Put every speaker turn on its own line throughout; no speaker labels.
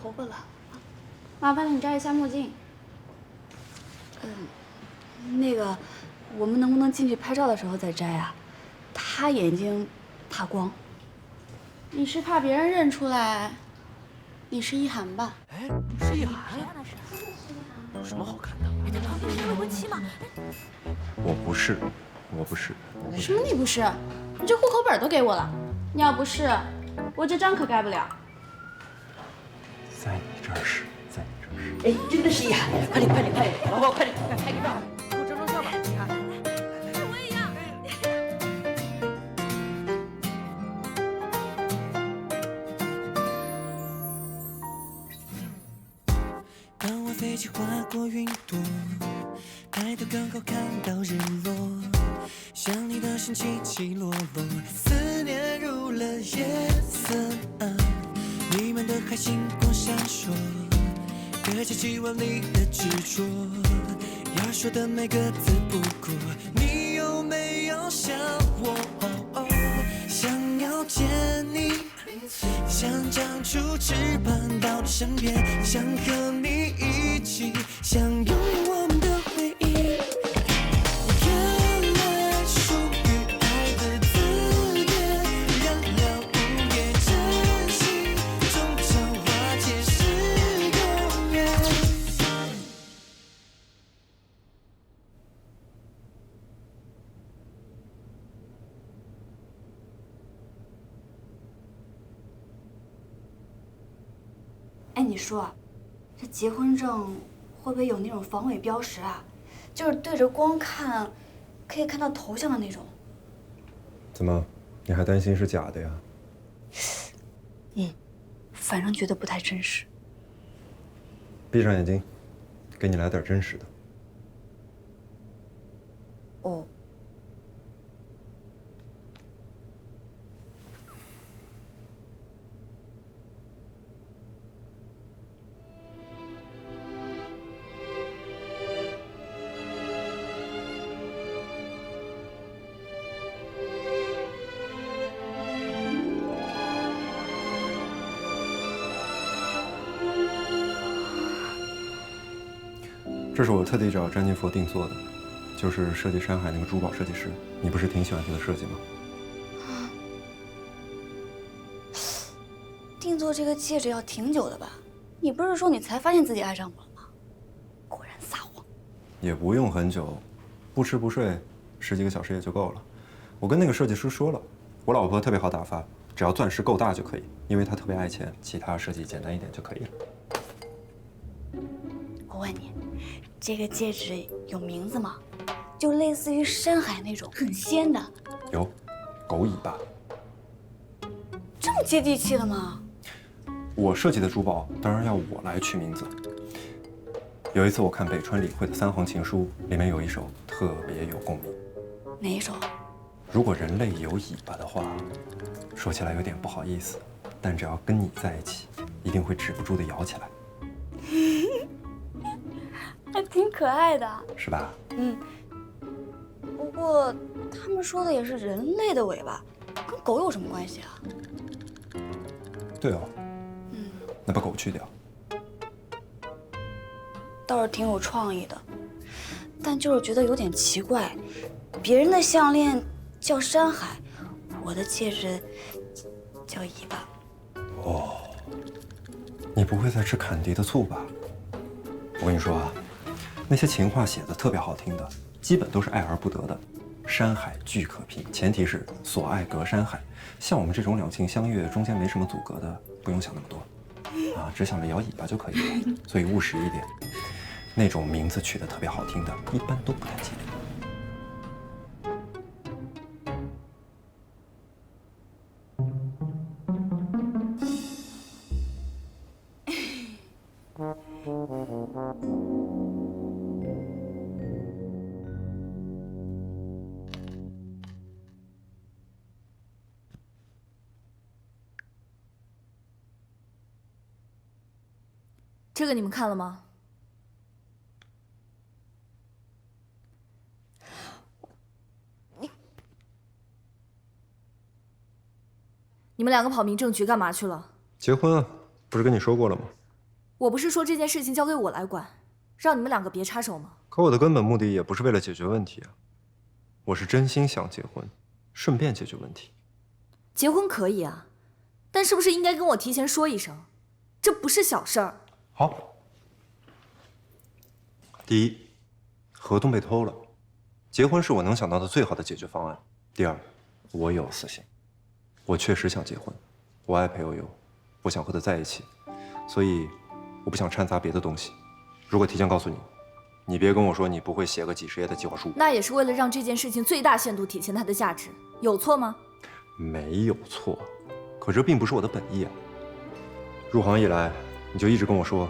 头发了。
麻烦你摘一下墨镜。
那个，我们能不能进去拍照的时候再摘啊？他眼睛怕光。
你是怕别人认出来你是一涵吧？
哎，是一涵。有什么好看的？
人家旁边是未婚妻嘛。
我不是，我不是。
什么你不是？你这户口本都给我了，你要不是，我这章可盖不了。
在你这儿是，在你这儿是。
哎，真的是一涵，快点快点快点，宝宝快点拍个照。
给我照张相吧，一涵。
我也要。
当我飞机划过云朵，抬头刚好看到日落，想你的心起起落落，思念入了夜色啊，弥漫的海星光闪烁，搁起几万里的执着，要说的每个字不过，你有没有想我？想要见你，想长出翅膀到你身边，想和你一起享用我们的回忆。原来属于爱的字眼，让了无言真心，终将化解是永远。
哎，你说，这结婚证会不会有那种防伪标识啊？就是对着光看，可以看到头像的那种。
怎么，你还担心是假的呀？
反正觉得不太真实。
闭上眼睛，给你来点真实的。
哦。
这是我特地找詹金佛定做的，就是设计山海那个珠宝设计师。你不是挺喜欢他的设计吗？
定做这个戒指要挺久的吧？你不是说你才发现自己爱上我了吗？果然撒谎。
也不用很久，不吃不睡10几个小时也就够了。我跟那个设计师说了，我老婆特别好打发，只要钻石够大就可以，因为她特别爱钱，其他设计简单一点就可以了。
我问你，这个戒指有名字吗？就类似于山海那种很仙的。
有，狗尾巴。
这么接地气的吗？
我设计的珠宝当然要我来取名字。有一次我看北川理惠的3行情书，里面有一首特别有共鸣。
哪一首？
如果人类有尾巴的话，说起来有点不好意思，但只要跟你在一起，一定会止不住的摇起来，
还挺可爱的，
是吧？
不过他们说的也是人类的尾巴，跟狗有什么关系啊？
对哦。那把狗去掉。
倒是挺有创意的，但就是觉得有点奇怪，别人的项链叫山海，我的戒指叫尾巴。
哦，你不会在吃坎迪的醋吧？我跟你说啊，那些情话写的特别好听的，基本都是爱而不得的。山海俱可平，前提是所爱隔山海。像我们这种两情相悦，中间没什么阻隔的，不用想那么多，啊，只想着摇尾巴就可以了。所以务实一点，那种名字取得特别好听的，一般都不太吉利。
这个你们看了吗？你们两个跑民政局干嘛去了？
结婚啊，不是跟你说过了吗？
我不是说这件事情交给我来管，让你们两个别插手吗？
可我的根本目的也不是为了解决问题啊，我是真心想结婚，顺便解决问题。
结婚可以啊，但是不是应该跟我提前说一声？这不是小事儿。
好，第一，合同被偷了，结婚是我能想到的最好的解决方案。第二，我有私心，我确实想结婚，我爱裴悠悠，我想和她在一起，所以我不想掺杂别的东西。如果提前告诉你，你别跟我说你不会写个几10页的计划书。
那也是为了让这件事情最大限度体现它的价值，有错吗？
没有错，可这并不是我的本意啊。入行以来，你就一直跟我说，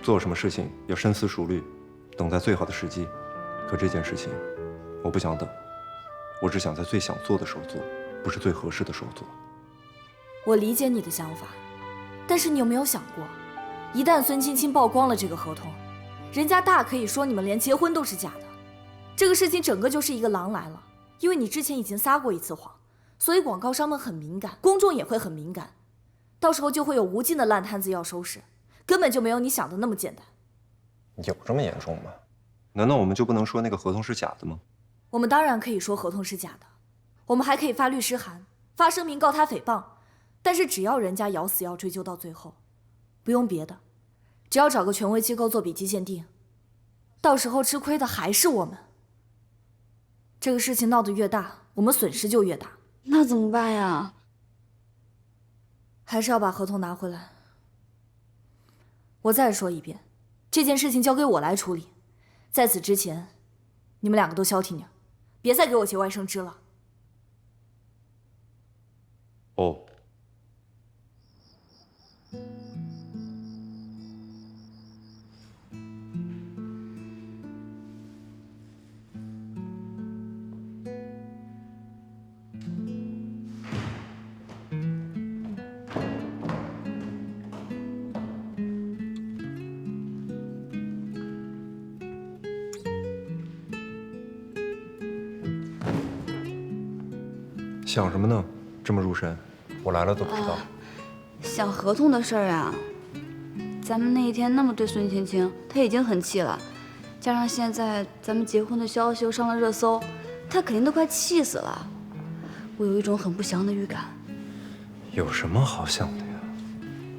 做什么事情要深思熟虑，等在最好的时机。可这件事情，我不想等，我只想在最想做的时候做，不是最合适的时候做。
我理解你的想法，但是你有没有想过，一旦孙青青曝光了这个合同，人家大可以说你们连结婚都是假的，这个事情整个就是一个狼来了。因为你之前已经撒过一次谎，所以广告商们很敏感，公众也会很敏感，到时候就会有无尽的烂摊子要收拾，根本就没有你想的那么简单。
有这么严重吗？难道我们就不能说那个合同是假的吗？
我们当然可以说合同是假的，我们还可以发律师函，发声明告他诽谤，但是只要人家咬死要追究到最后，不用别的，只要找个权威机构做笔迹鉴定，到时候吃亏的还是我们。这个事情闹得越大，我们损失就越大。
那怎么办呀？
还是要把合同拿回来。我再说一遍，这件事情交给我来处理。在此之前，你们两个都消停点，别再给我节外生枝了。
哦。想什么呢？这么入神，我来了都不知道。
想合同的事儿啊，咱们那一天那么对孙青青，她已经很气了，加上现在咱们结婚的消息又上了热搜，她肯定都快气死了。我有一种很不祥的预感。
有什么好想的呀？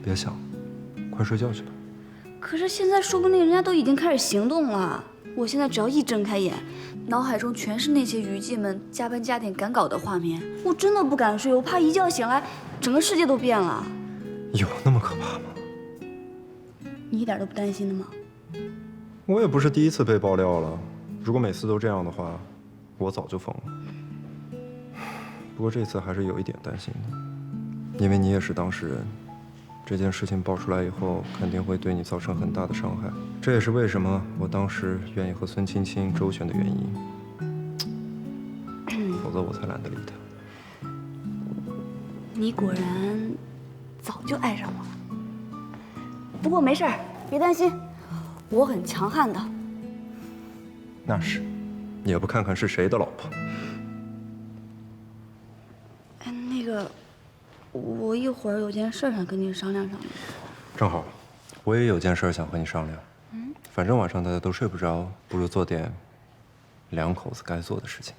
别想，快睡觉去吧。
可是现在说不定人家都已经开始行动了。我现在只要一睁开眼，脑海中全是那些娱记们加班加点赶稿的画面，我真的不敢睡，我怕一觉醒来，整个世界都变了。
有那么可怕吗？
你一点都不担心的吗？
我也不是第一次被爆料了，如果每次都这样的话，我早就疯了。不过这次还是有一点担心的，因为你也是当事人。这件事情爆出来以后，肯定会对你造成很大的伤害。这也是为什么我当时愿意和孙青青周旋的原因。否则我才懒得理他。
你果然早就爱上我了。不过没事儿，别担心，我很强悍的。
那是，也不看看是谁的老婆。
哎，那个，我一会儿有件事想跟你商量商量。
正好，我也有件事想和你商量。反正晚上大家都睡不着，不如做点两口子该做的事情。